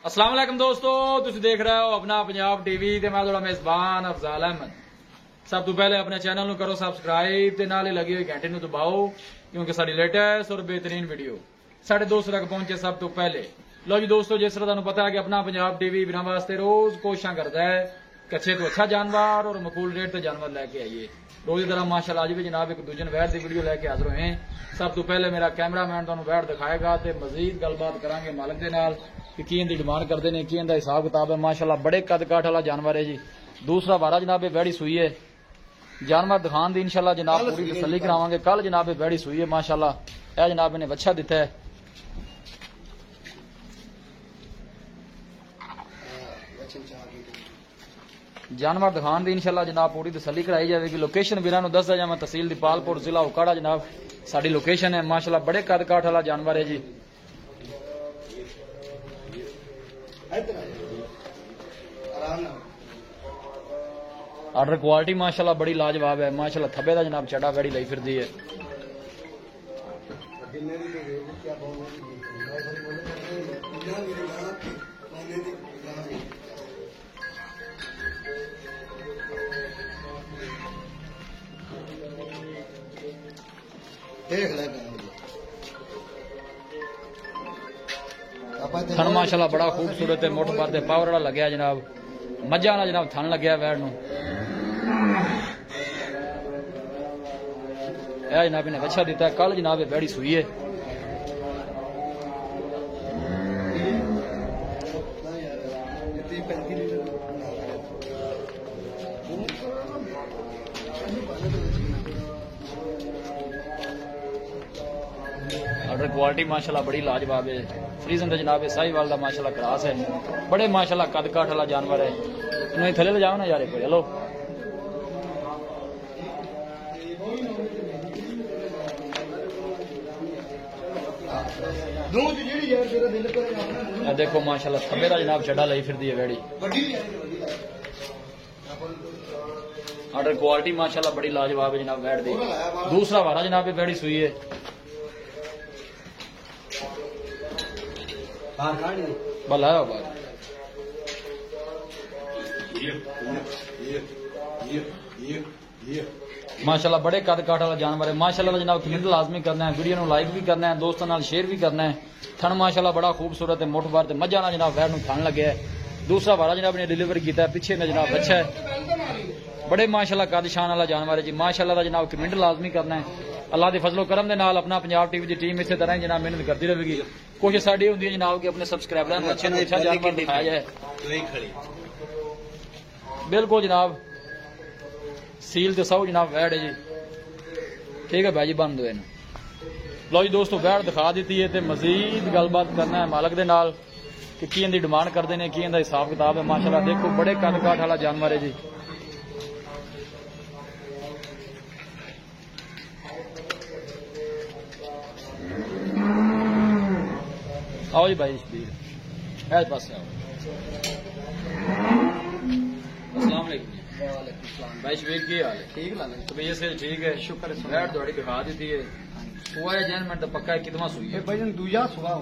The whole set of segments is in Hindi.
अस्सलाम वालेकुम दोस्तों, तुम देख रहे हो अपना पंजाब टीवी ते मैं थोड़ा मेजबान अफजाल अहमद। सब तो पहले अपने चैनल ਨੂੰ करो सबसक्राइब ते नाल लगी हुई घंटे ਨੂੰ दबाओ क्योंकि साडी लेटेस्ट और बेहतरीन वीडियो साढ़े दोस्तों तक पहुंचे सब तो पहले। लो जी दोस्तों, जिस तरह तुहानू पता है कि अपना पंजाब टीवी बिना वास्ते रोज कोशिशां करता है कच्चे तो अच्छा जानवर और मकूल रेट ते जानवर लेके आइए। रोज की तरह माशाल्लाह आज भी जनाब एक दूजन वैर की वीडियो लेके हाजिर हुए हैं। सब तो पहले मेरा कैमरामैन तुहानू वैर दिखाएगा ते मजीद गलबात करांगे मालिक दे नाल कि की इनकी डिमांड करते हैं, की इनका हिसाब किताब है। माशाल्लाह बड़े कद काठ वाला जानवर है जी। दूसरा वारा जनाब वैड़ी सुई है, जानवर दिखाने दी इंशाल्लाह जनाब पूरी तसल्ली करावांगे। कल जनाब वैड़ी सुई है माशाल्लाह, यह जनाब इन्हें बच्चा दिता है। जानवर दिखाने दी इंशाल्लाह जनाब पूरी तसल्ली कराई जाएगी। लोकेशन वीरां नूं दसदा जावां, तहसील दीपालपुर जिला उकाड़ा जनाब साडी लोकेशन है। माशाल्लाह बड़े कद काठ वाला जानवर है जी। ऑर्डर क्वालिटी माशाल्लाह बड़ी लाजवाब है। माशाल्लाह थब्बे दा जनाब चढ़ा वैड़ी लई फिरदी है। थन माशाल्लाह बड़ा खूबसूरत है, मुठ भर पावर वाला लग्या जनाब, मज्जा वाला जनाब थन लग्या वैड़ नूं। यह जनाब इन्हें बच्चा दिता है, कल जनाब वैड़ी सुई है। ऑर्डर क्वालिटी माशाल्लाह बड़ी लाजवाब है। फ्रीजन का जनाब साहिवाल का माशाल्लाह क्रास है, बड़े माशाल्लाह कद काठ वाला जानवर है। इन्हें थले ले जाओ ना यार, कोई हेलो देखो माशाल्लाह थब्बे का जनाब चढ़ा लाई फिरदी है वैड़ी। ऑर्डर क्वालिटी माशाल्लाह बड़ी लाजवाब है जनाब वैड़ दी। दूसरा वारा जनाब वैड़ी सुई है। बलाया बार माशाल्लाह बड़े कद काठ वाला जानवर है। माशाल्लाह जनाब कमेंट लाजमी करना है, वीडियो लाइक भी करना है, दोस्तों नाल शेयर भी करना है। थन माशाल्लाह बड़ा खूबसूरत है, मुठ भर मजा ना जनाब वैर थन लगे है। दूसरा वारा जनाब ने डिलीवर किया है, पिछे में जनाब अच्छा है। बड़े माशाल्लाह कद शान वाला जानवर है जी। माशाल्लाह का जनाब कमेंट लाजमी करना है। अल्लाह के फजलो करम के नाल अपना पंजाब टीवी की टीम इसी तरह जनाब मेहनत करती रहेगी। कोशिश साड़ी होंदी है जनाब कि अपने सबसक्राइबरों को अच्छे अच्छा जानवर दिखाया जाए। बिल्कुल जनाब सील ते सौ जनाब वैड़ है जी। ठीक है भाई जी, बंद हुए। लो जी दोस्तों, वैड़ दिखा दी है तो मजीद गलबात करना है मालक दे नाल कि की इनकी डिमांड करते हैं, की इनका हिसाब किताब है। माशाल्लाह देखो बड़े कद काठ वाला जानवर है जी। आओ जी भाई शबीर, ऐसे पास आओ। अस्सलाम वालेकुम भाई शबीर, की हाल है? ठीक है तबीयत से ठीक है, शुक्र है। वैड़ थोड़ी दिखा दी है, सुआ है जैन मिनट पक्का है। कितना सुई है भाई? दूजा सुआ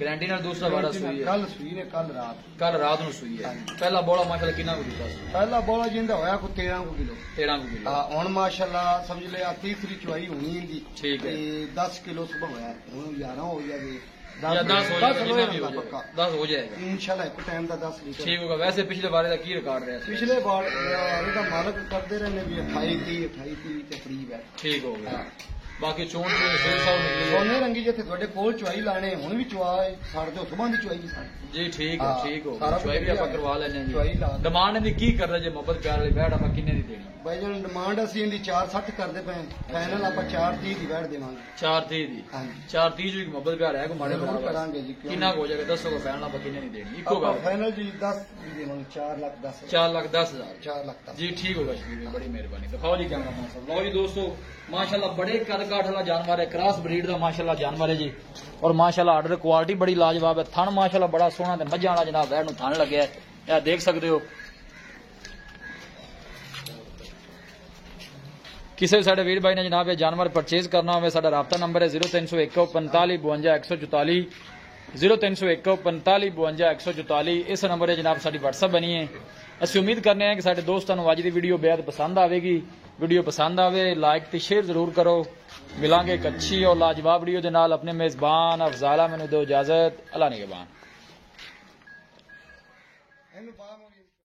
गारंटी नाल। दूसरा वारा सुई है, कल सुई ने, कल रात नूं सुई है। पहला बोला माशाल्लाह कितना को दिता? पहला बोला जिंदा होया को 13 किलो। 13 किलो हां। हुन माशाल्लाह समझ ले तीसरी चुआई होनी है। ठीक है, 10 किलो सुबह होया, हुन 11 हो जाएगी। 10 हो जाएगा इंशाल्लाह। एक टाइम का 10 लीटर ठीक होगा। वैसे पिछले बारे का की रिकॉर्ड रहा? पिछले बार का मालक करते रहे भी 28-30 के करीब है। ठीक हो गया। बाकी चोन सोने रंगी जिथे थोड़े कोल चुआई लाने हुण भी चुआ साढ़े तो सुबह की चुआई जी। ठीक है, ठीक हो गया। चुआई भी आप करवा लेने। चुआई ला डिमांड इनकी की कर रहे जे मोहब्बत प्यार वाली वैड़ आप किन्ने दी देनी? भाई जान डिमांड असी इनकी 460 करते पे, फाइनल आप 430 की वैड़ देवांगे। 430 दी? हां 430 की मोहब्बत प्यार है को माड़े बराबर करांगे जी। कितना हो जाएगा दसो को? फाइनल आप किन्ने नहीं देनी? इको बात फाइनल जी 10 दी देवांगे। 4,10,000 4,10,000 4,00,000 जी। ठीक होगा शबीर, बड़ी मेहरबानी। दिखाओ जी कैमरा मैन साहब। लो जी दोस्तों, माशाल्लाह बड़े कद काठ वाला जानवर है, क्रॉस ब्रीड का माशाल्लाह जानवर है जी। और माशाल्लाह ऑर्डर क्वालिटी बड़ी लाजवाब है। थन माशाल्लाह बड़ा सोहना ते मज्जा वाला जनाब वैड़ नूं थन लग्या है, यह देख सकते हो। किसी भी साडे वीर भाई ने जनाब ये जानवर परचेज करना हो, साडा राबता नंबर है 0301 45 52 144 0301 45 52 144 इस नंबर है जनाब साडी WhatsApp बनी है। असि उम्मीद करने हैं कि साडे दोस्तों को अज की वीडियो बेहद पसंद आएगी। वीडियो पसंद आवे लाइक ते शेयर जरूर करो। मिलांगे एक अच्छी और लाजवाब वीडियो के नाल। अपने मेजबान अफजाला मैनू दो इजाजत। अल्लाह निगहबान।